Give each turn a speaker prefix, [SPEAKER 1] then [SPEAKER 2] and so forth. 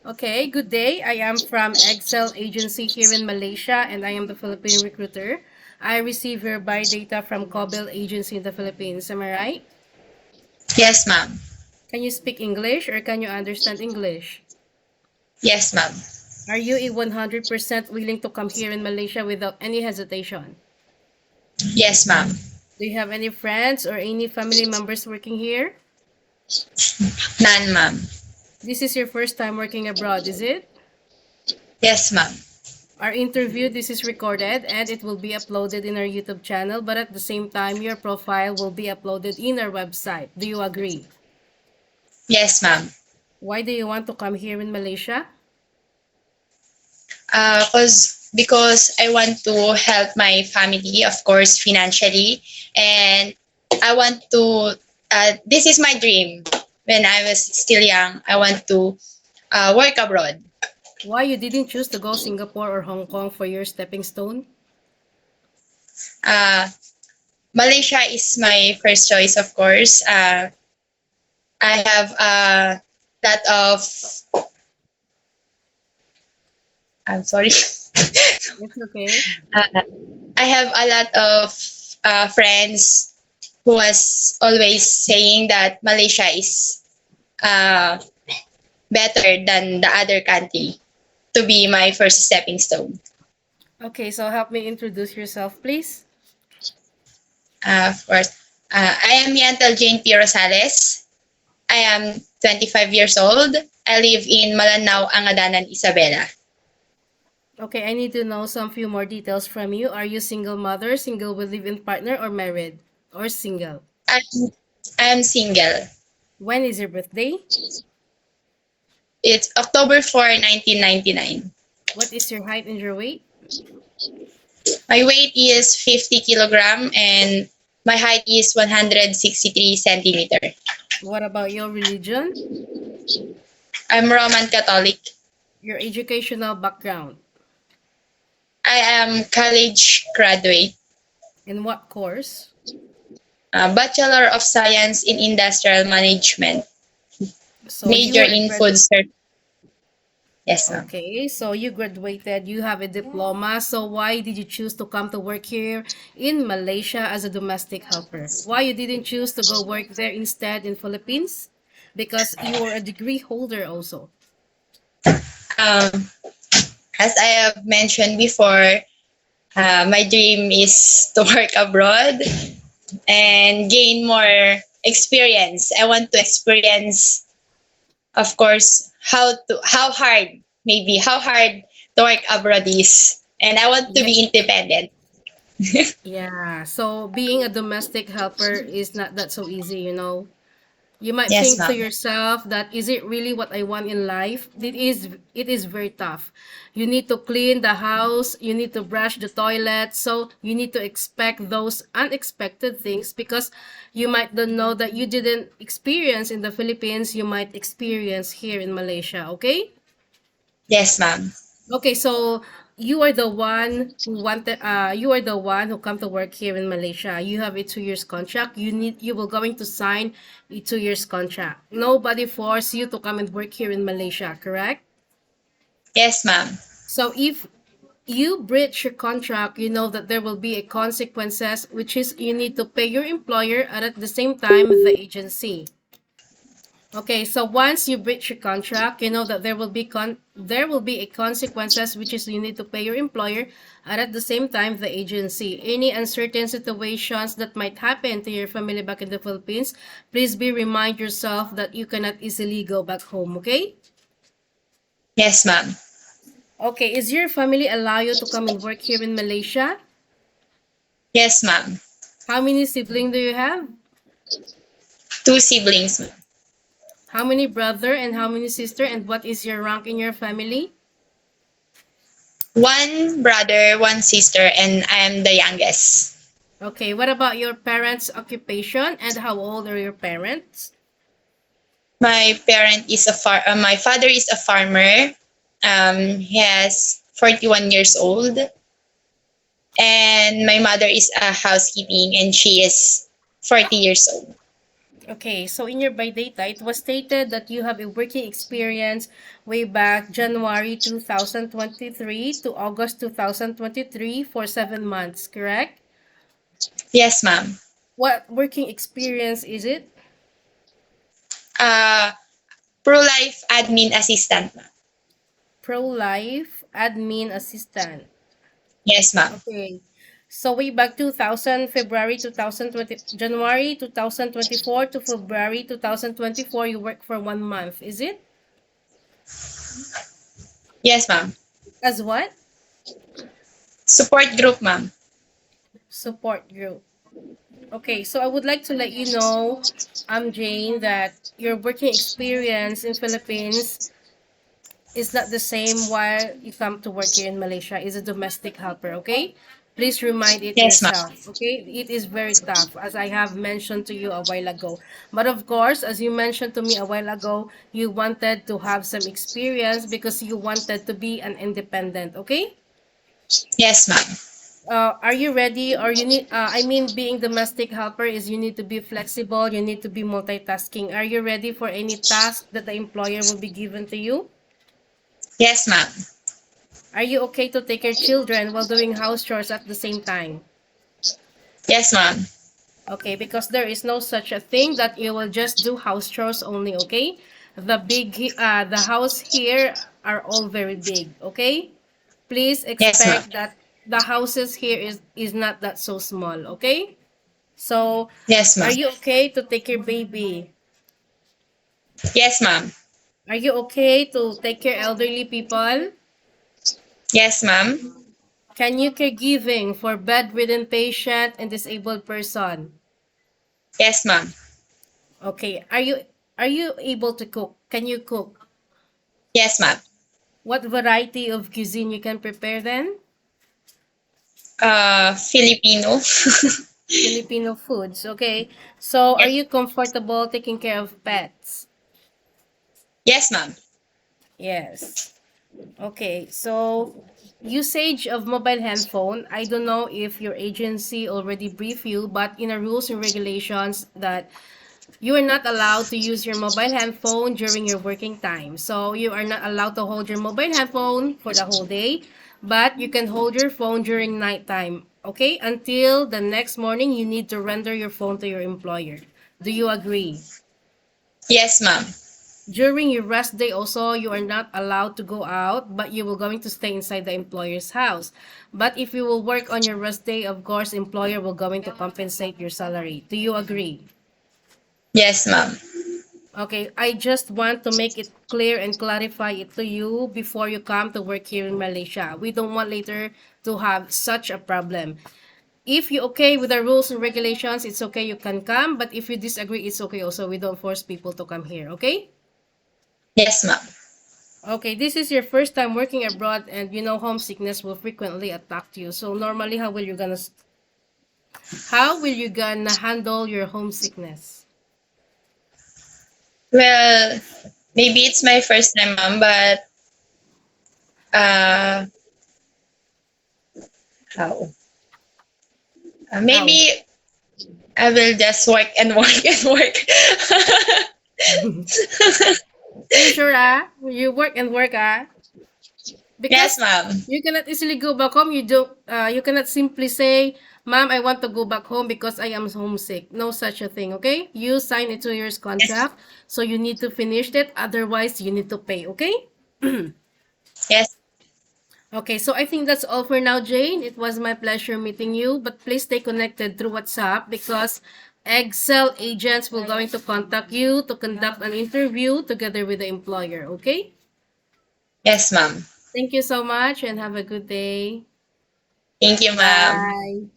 [SPEAKER 1] Okay, good day. I am from Excel Agency here in Malaysia and I am the Philippine recruiter. I receive your biodata from Cobel Agency in the Philippines. Am I right?
[SPEAKER 2] Yes, ma'am.
[SPEAKER 1] Can you speak English or can you understand English?
[SPEAKER 2] Yes, ma'am.
[SPEAKER 1] Are you a 100% willing to come here in Malaysia without any hesitation?
[SPEAKER 2] Yes, ma'am.
[SPEAKER 1] Do you have any friends or any family members working here?
[SPEAKER 2] None, ma'am.
[SPEAKER 1] This is your first time working abroad, is it?
[SPEAKER 2] Yes, ma'am.
[SPEAKER 1] Our interview, this is recorded and it will be uploaded in our YouTube channel, but at the same time, your profile will be uploaded in our website. Do you agree?
[SPEAKER 2] Yes, ma'am.
[SPEAKER 1] Why do you want to come here in Malaysia?
[SPEAKER 2] Because I want to help my family, of course, financially, and I want to. This is my dream. When I was still young, I want to work abroad.
[SPEAKER 1] Why you didn't choose to go Singapore or Hong Kong for your stepping stone?
[SPEAKER 2] Uh, Malaysia is my first choice, of course. I have a lot of. I'm sorry.
[SPEAKER 1] It's okay.
[SPEAKER 2] uh, I have a lot of friends who was always saying that Malaysia is uh, better than the other country to be my first stepping stone.
[SPEAKER 1] Okay, so help me introduce yourself, please.
[SPEAKER 2] Of course, I am Yntle Rosales. I am 25 years old. I live in Malanao, Angadanan, Isabela.
[SPEAKER 1] Okay, I need to know some few more details from you. Are you single mother, single with live-in partner, or married? Or single?
[SPEAKER 2] I'm, I'm single.
[SPEAKER 1] When is your birthday?
[SPEAKER 2] It's October 4, 1999.
[SPEAKER 1] What is your height and your weight?
[SPEAKER 2] My weight is 50 kilogram and my height is 163 centimeter.
[SPEAKER 1] What about your religion?
[SPEAKER 2] I'm Roman Catholic.
[SPEAKER 1] Your educational background?
[SPEAKER 2] I am college graduate,
[SPEAKER 1] In what course?
[SPEAKER 2] Bachelor of Science in Industrial Management,
[SPEAKER 1] So you
[SPEAKER 2] major
[SPEAKER 1] were a
[SPEAKER 2] in
[SPEAKER 1] grad.
[SPEAKER 2] food service. Yes, ma'am.
[SPEAKER 1] Okay, so you graduated, you have a diploma. So why did you choose to come to work here in Malaysia as a domestic helper? Why you didn't choose to go work there instead in Philippines? Because you were a degree holder also.
[SPEAKER 2] Um, as I have mentioned before, my dream is to work abroad and gain more experience. I want to experience, of course, how hard to work abroad is, and I want to
[SPEAKER 1] Yeah.
[SPEAKER 2] be independent.
[SPEAKER 1] Yeah. So being a domestic helper is not that so easy, you know. You might
[SPEAKER 2] Yes,
[SPEAKER 1] think to
[SPEAKER 2] ma'am.
[SPEAKER 1] yourself that is it really what I want in life? It is very tough. You need to clean the house, you need to brush the toilet, so you need to expect those unexpected things because you might don't know that you didn't experience in the Philippines, you might experience here in Malaysia, okay?
[SPEAKER 2] Yes, ma'am.
[SPEAKER 1] Okay, so you are the one who come to work here in Malaysia. You have a 2 years contract. You will going to sign a 2 years contract. Nobody force you to come and work here in Malaysia, correct?
[SPEAKER 2] Yes, ma'am.
[SPEAKER 1] So if you breach your contract, you know that there will be a consequences, which is you need to pay your employer and at the same time the agency. Okay, so once you breach your contract, you know that there will be a consequences which is you need to pay your employer and at the same time the agency. Any uncertain situations that might happen to your family back in the Philippines, please be remind yourself that you cannot easily go back home, okay?
[SPEAKER 2] Yes, ma'am.
[SPEAKER 1] Okay, is your family allow you to come and work here in Malaysia?
[SPEAKER 2] Yes, ma'am.
[SPEAKER 1] How many siblings do you have?
[SPEAKER 2] Two siblings, ma'am.
[SPEAKER 1] How many brother and how many sister and what is your rank in your family?
[SPEAKER 2] One brother, one sister, and I am the youngest.
[SPEAKER 1] Okay, what about your parents' occupation and how old are your parents?
[SPEAKER 2] My father is a farmer. He has 41 years old, and my mother is a housekeeping, and she is 40 years old.
[SPEAKER 1] Okay, so in your biodata, it was stated that you have a working experience way back January 2023 to August 2023 for 7 months, correct?
[SPEAKER 2] Yes, ma'am.
[SPEAKER 1] What working experience is it?
[SPEAKER 2] Uh, Pro-life admin assistant, ma'am.
[SPEAKER 1] Pro-life admin assistant.
[SPEAKER 2] Yes, ma'am.
[SPEAKER 1] Okay. So way back 2000, February 2020, January 2024 to February 2024, you work for 1 month, is it?
[SPEAKER 2] Yes, ma'am.
[SPEAKER 1] As what?
[SPEAKER 2] Support group, ma'am.
[SPEAKER 1] Support group. Okay, so I would like to let you know, Jane, that your working experience in Philippines is not the same while you come to work here in Malaysia. Is a domestic helper, okay? Please remind it
[SPEAKER 2] Yes, ma'am.
[SPEAKER 1] yourself, okay? It is very tough, as I have mentioned to you a while ago. But of course, as you mentioned to me a while ago, you wanted to have some experience because you wanted to be an independent, okay?
[SPEAKER 2] Yes, ma'am.
[SPEAKER 1] Are you ready? Or you need, I mean, being domestic helper is you need to be flexible, you need to be multitasking. Are you ready for any task that the employer will be given to you?
[SPEAKER 2] Yes, ma'am.
[SPEAKER 1] Are you okay to take your children while doing house chores at the same time?
[SPEAKER 2] Yes, ma'am.
[SPEAKER 1] Okay, because there is no such a thing that you will just do house chores only, okay? The house here are all very big, okay? Please
[SPEAKER 2] Yes, ma'am.
[SPEAKER 1] expect that the houses here is not that so small, okay? So,
[SPEAKER 2] Yes,
[SPEAKER 1] are
[SPEAKER 2] ma'am.
[SPEAKER 1] you okay to take your baby?
[SPEAKER 2] Yes, ma'am.
[SPEAKER 1] Are you okay to take care elderly people?
[SPEAKER 2] Yes, ma'am.
[SPEAKER 1] Can you caregiving for bedridden patient and disabled person?
[SPEAKER 2] Yes, ma'am.
[SPEAKER 1] Okay. Are you able to cook? Can you cook?
[SPEAKER 2] Yes, ma'am.
[SPEAKER 1] What variety of cuisine you can prepare then?
[SPEAKER 2] Filipino.
[SPEAKER 1] Filipino foods. Okay. So, are
[SPEAKER 2] Yes.
[SPEAKER 1] you comfortable taking care of pets?
[SPEAKER 2] Yes, ma'am.
[SPEAKER 1] Yes. Okay. So, usage of mobile handphone. I don't know if your agency already briefed you, but in the rules and regulations that you are not allowed to use your mobile handphone during your working time. So you are not allowed to hold your mobile handphone for the whole day, but you can hold your phone during nighttime. Okay? Until the next morning, you need to render your phone to your employer. Do you agree?
[SPEAKER 2] Yes, ma'am.
[SPEAKER 1] During your rest day also, you are not allowed to go out, but you will going to stay inside the employer's house. But if you will work on your rest day, of course, employer will going to compensate your salary. Do you agree?
[SPEAKER 2] Yes, ma'am.
[SPEAKER 1] Okay, I just want to make it clear and clarify it to you before you come to work here in Malaysia. We don't want later to have such a problem. If you okay with the rules and regulations, it's okay, you can come. But if you disagree, it's okay also. We don't force people to come here, okay?
[SPEAKER 2] Yes, ma'am.
[SPEAKER 1] Okay, this is your first time working abroad and you know homesickness will frequently attack you. So normally how will you gonna handle your homesickness?
[SPEAKER 2] Well, maybe it's my first time, ma'am, but uh, how?
[SPEAKER 1] How?
[SPEAKER 2] Maybe I will just work and work and work.
[SPEAKER 1] Are you sure You work and work
[SPEAKER 2] Yes,
[SPEAKER 1] because
[SPEAKER 2] ma'am.
[SPEAKER 1] you cannot easily go back home. You cannot simply say, "Ma'am, I want to go back home because I am homesick." No such a thing, okay? You sign a 2 years
[SPEAKER 2] Yes,
[SPEAKER 1] contract, so you need to finish it. Otherwise, you need to pay, okay?
[SPEAKER 2] yes,
[SPEAKER 1] Okay, so I think that's all for now, Jane. It was my pleasure meeting you, but please stay connected through WhatsApp because Excel agents will going to contact you to conduct an interview together with the employer, okay?
[SPEAKER 2] yes, ma'am.
[SPEAKER 1] Thank you so much and have a good day.
[SPEAKER 2] Thank you, ma'am.
[SPEAKER 1] Bye.